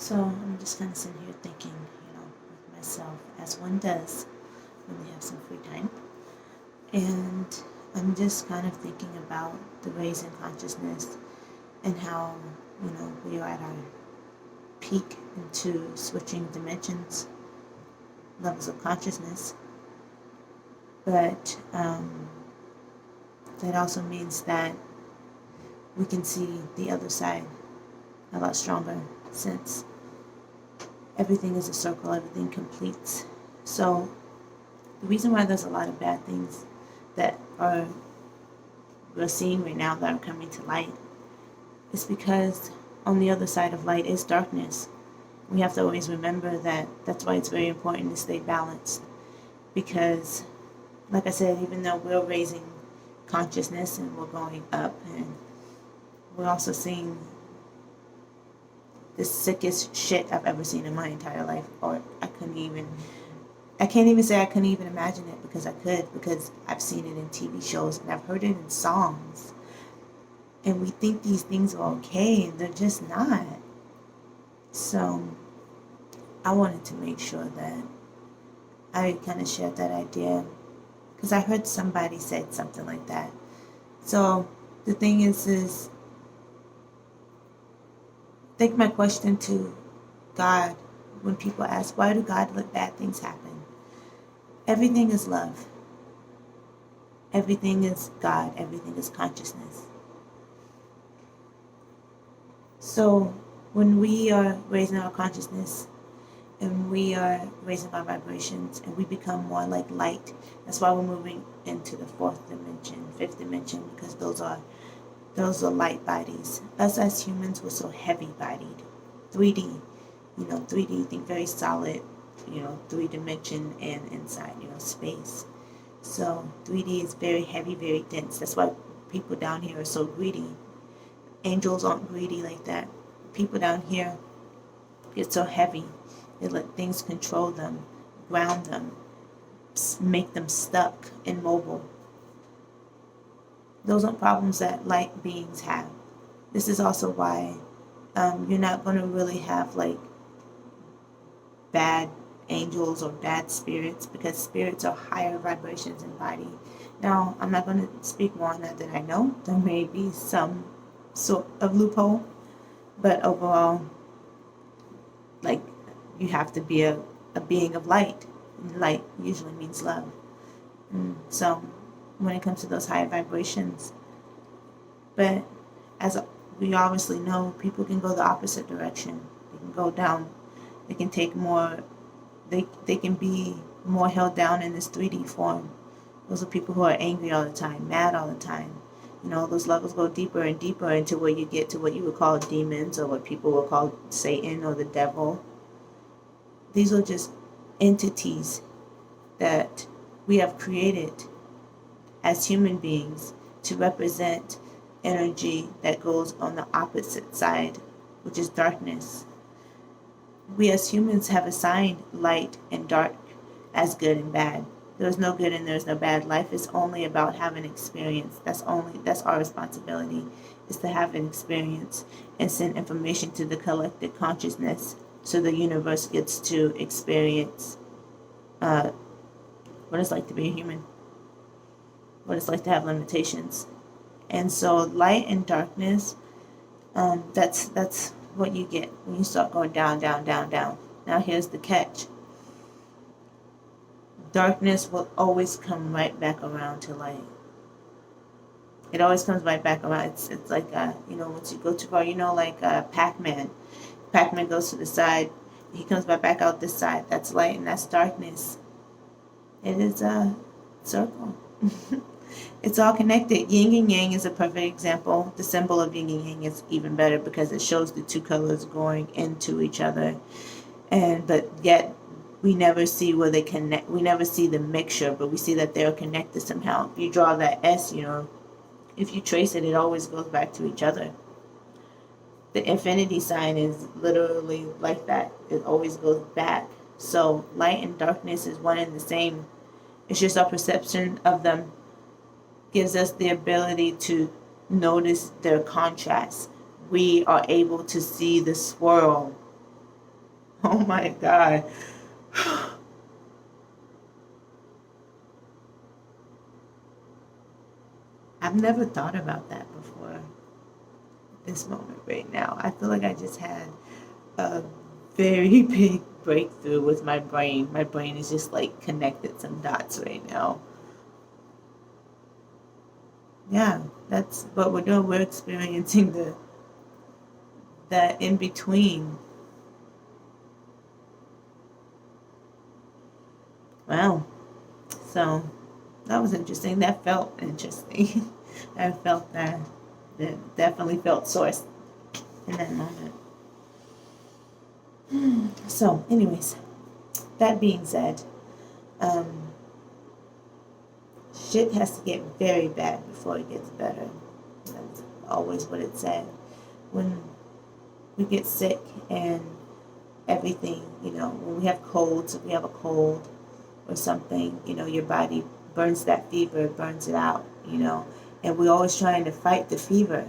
So I'm just kind of sitting here thinking, with myself, as one does when they have some free time. And I'm just kind of thinking about the raising consciousness and how, we are at our peak into switching dimensions, levels of consciousness. But that also means that we can see the other side a lot stronger since everything is a circle, everything completes. So the reason why there's a lot of bad things that are we're seeing right now that are coming to light is because on the other side of light is darkness. We have to always remember that. That's why it's very important to stay balanced, because like I said, even though we're raising consciousness and we're going up, and we're also seeing the sickest shit I've ever seen in my entire life. Or I can't even say I couldn't even imagine it, because I could, because I've seen it in TV shows and I've heard it in songs. And we think these things are okay, and they're just not. So I wanted to make sure that I kind of shared that idea, because I heard somebody said something like that. So the thing is I think my question to God, when people ask, why do God let bad things happen? Everything is love. Everything is God. Everything is consciousness. So when we are raising our consciousness and we are raising our vibrations and we become more like light, that's why we're moving into the fourth dimension, fifth dimension, because those are light bodies. Us as humans, we're so heavy bodied. 3D, 3D, think very solid, 3 dimension and inside, space. So 3D is very heavy, very dense. That's why people down here are so greedy. Angels aren't greedy like that. People down here get so heavy. They let things control them, ground them, make them stuck, immobile. Those aren't problems that light beings have. This is also why you're not going to really have like bad angels or bad spirits, because spirits are higher vibrations in body. Now, I'm not going to speak more on that than I know. There may be some sort of loophole, but overall, like, you have to be a being of light. Light usually means love. So when it comes to those higher vibrations, but as we obviously know, people can go the opposite direction. They can go down. They can take more. They can be more held down in this 3D form. Those are people who are angry all the time, mad all the time. Those levels go deeper and deeper into where you get to what you would call demons, or what people would call Satan or the devil. These are just entities that we have created as human beings to represent energy that goes on the opposite side, which is darkness. We as humans have assigned light and dark as good and bad. There's no good and there's no bad. Life is only about having experience. That's our responsibility, is to have an experience and send information to the collective consciousness, so the universe gets to experience what it's like to be a human, what it's like to have limitations. And so light and darkness, that's what you get when you start going down, down, down, down. Now here's the catch. Darkness will always come right back around to light. It always comes right back around. It's like, once you go too far, like Pac-Man. Pac-Man goes to the side. He comes back out this side. That's light and that's darkness. It is a circle. It's all connected. Yin and yang is a perfect example. The symbol of yin and yang is even better, because it shows the two colors going into each other. But yet we never see where they connect. We never see the mixture, but we see that they're connected somehow. If you draw that S, if you trace it, it always goes back to each other. The infinity sign is literally like that. It always goes back. So light and darkness is one and the same. It's just our perception of them gives us the ability to notice their contrast. We are able to see the swirl Oh my God. I've never thought about that before this moment right now. I feel like I just had a very big breakthrough with my brain. My brain is just like connected some dots right now. Yeah, that's what we're doing. We're experiencing the in between. Wow. So that was interesting. That felt interesting. I felt that. That definitely felt source in that moment. So, anyways, that being said, um, shit has to get very bad before it gets better. That's always what it said. When we get sick and everything, when we have colds, if we have a cold or something, your body burns that fever, burns it out, and we're always trying to fight the fever.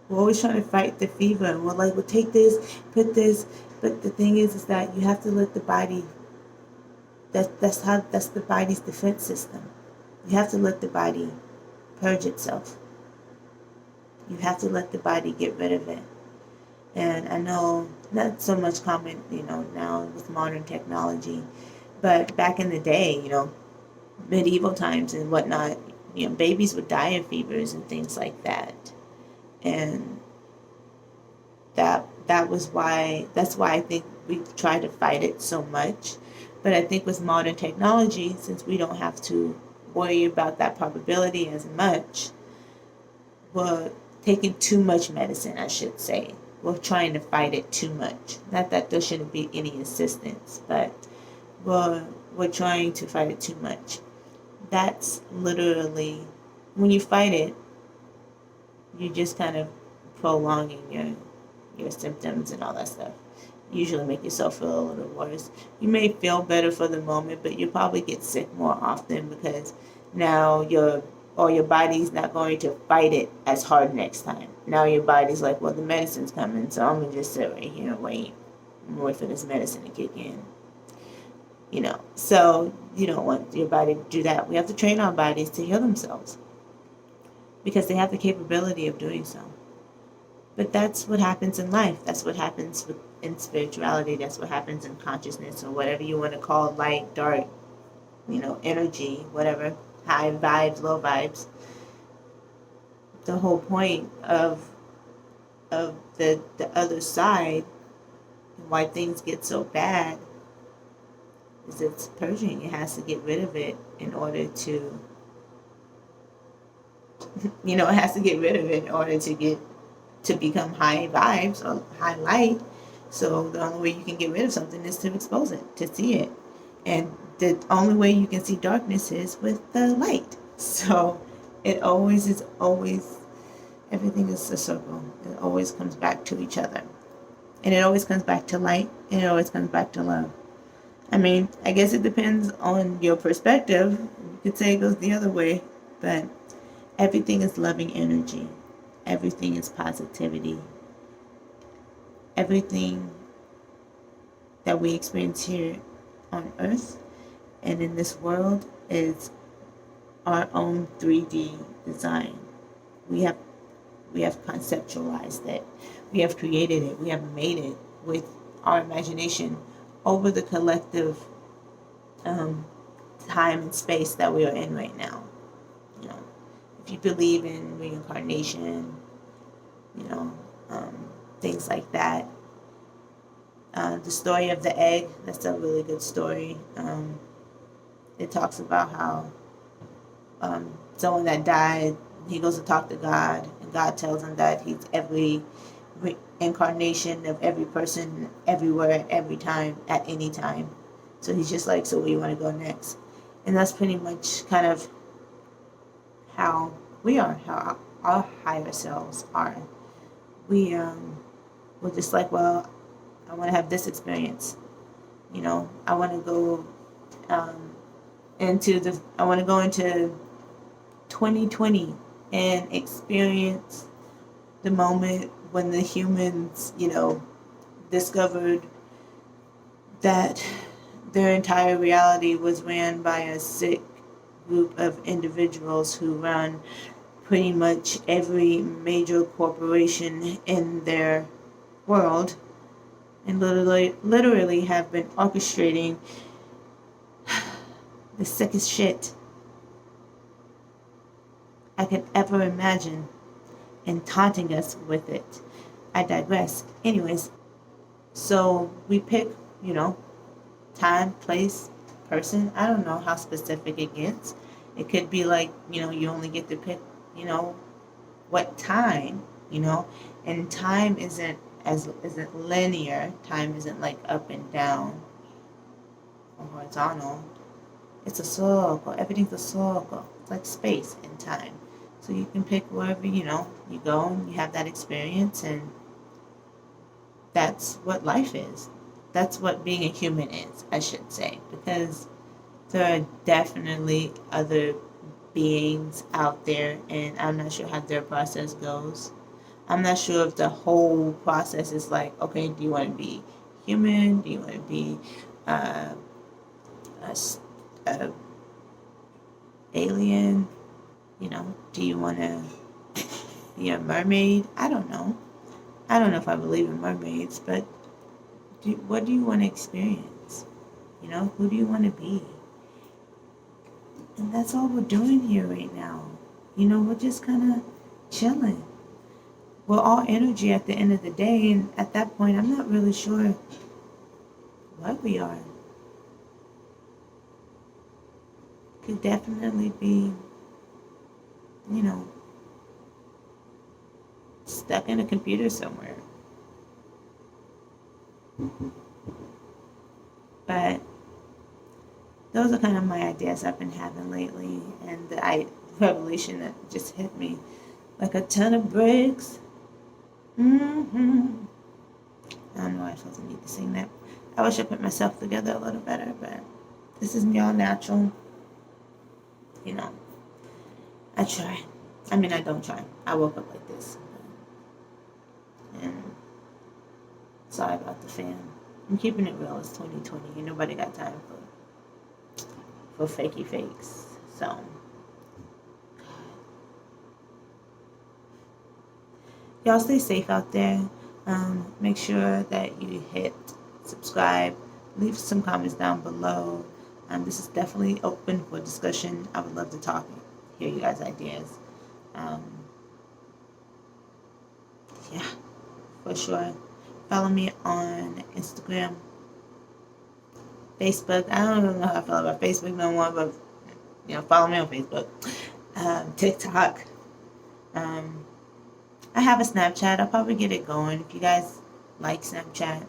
We're always trying to fight the fever, and we're like, well, take this, put this, but the thing is that you have to let the body. That's the body's defense system. You have to let the body purge itself. You have to let the body get rid of it. And I know not so much common, now with modern technology, but back in the day, medieval times and whatnot, babies would die of fevers and things like that. And that's why I think we try to fight it so much. But I think with modern technology, since we don't have to worry about that probability as much, we're taking too much medicine, I should say. We're trying to fight it too much. Not that there shouldn't be any assistance, but we're trying to fight it too much. That's literally, when you fight it, you just kind of prolonging your symptoms and all that stuff. Usually make yourself feel a little worse. You may feel better for the moment, but you probably get sick more often because now your body's not going to fight it as hard next time. Now your body's like, well, the medicine's coming, so I'm gonna just sit right here and wait for this medicine to kick in. So you don't want your body to do that. We have to train our bodies to heal themselves because they have the capability of doing so. But that's what happens in life. That's what happens in spirituality. That's what happens in consciousness, or whatever you want to call it, light, dark, energy, whatever, high vibes, low vibes. The whole point of the other side, why things get so bad, is it's purging. It has to get rid of it in order to, it has to get rid of it in order to become high vibes or high light. So the only way you can get rid of something is to expose it, to see it. And the only way you can see darkness is with the light. So everything is a circle. It always comes back to each other. And it always comes back to light, and it always comes back to love. I mean, I guess it depends on your perspective. You could say it goes the other way, but everything is loving energy. Everything is positivity. Everything that we experience here on Earth and in this world is our own 3D design. We have conceptualized it. We have created it. We have made it with our imagination over the collective time and space that we are in right now. If you believe in reincarnation, things like that. The story of the egg, that's a really good story. It talks about how someone that died, he goes to talk to God, and God tells him that he's every incarnation of every person, everywhere, every time, at any time. So he's just like, so where do you want to go next? And that's pretty much kind of how we are, how our higher selves are. We're just like, well, I want to have this experience. I want to go into 2020 and experience the moment when the humans, discovered that their entire reality was ran by a sick group of individuals who run pretty much every major corporation in their world, and literally have been orchestrating the sickest shit I could ever imagine and taunting us with it. I digress. Anyways, so we pick, you know, time, place, person. I don't know how specific it gets. It could be like, you only get to pick, what time, and time isn't linear. Time isn't like up and down or horizontal. It's a circle. Everything's a circle. It's like space and time. So you can pick wherever, you go and you have that experience, and that's what life is. That's what being a human is, I should say, because there are definitely other beings out there, and I'm not sure how their process goes. I'm not sure if the whole process is like, okay, do you want to be human? Do you want to be uh, a alien? Do you want to be a mermaid? I don't know. I don't know if I believe in mermaids, but what do you want to experience? Who do you want to be? And that's all we're doing here right now. We're just kind of chilling. We're all energy at the end of the day, and at that point, I'm not really sure what we are. Could definitely be, stuck in a computer somewhere. But those are kind of my ideas I've been having lately, and the revelation that just hit me like a ton of bricks. I don't know why I felt the need to sing that. I wish I put myself together a little better, but this is me all natural. I try. I mean, I don't try. I woke up like this. And sorry about the fam. I'm keeping it real. It's 2020. Ain't nobody got time for fakey fakes. So, y'all stay safe out there. Make sure that you hit subscribe. Leave some comments down below. This is definitely open for discussion. I would love to talk, hear you guys' ideas. Yeah, for sure. Follow me on Instagram, Facebook. I don't even know how I feel about Facebook no more, but follow me on Facebook. TikTok. I have a Snapchat. I'll probably get it going. If you guys like Snapchat,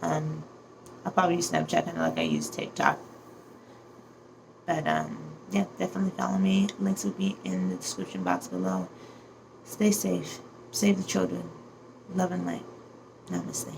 I'll probably use Snapchat kind of like I use TikTok. But yeah, definitely follow me. Links will be in the description box below. Stay safe. Save the children. Love and light. Namaste.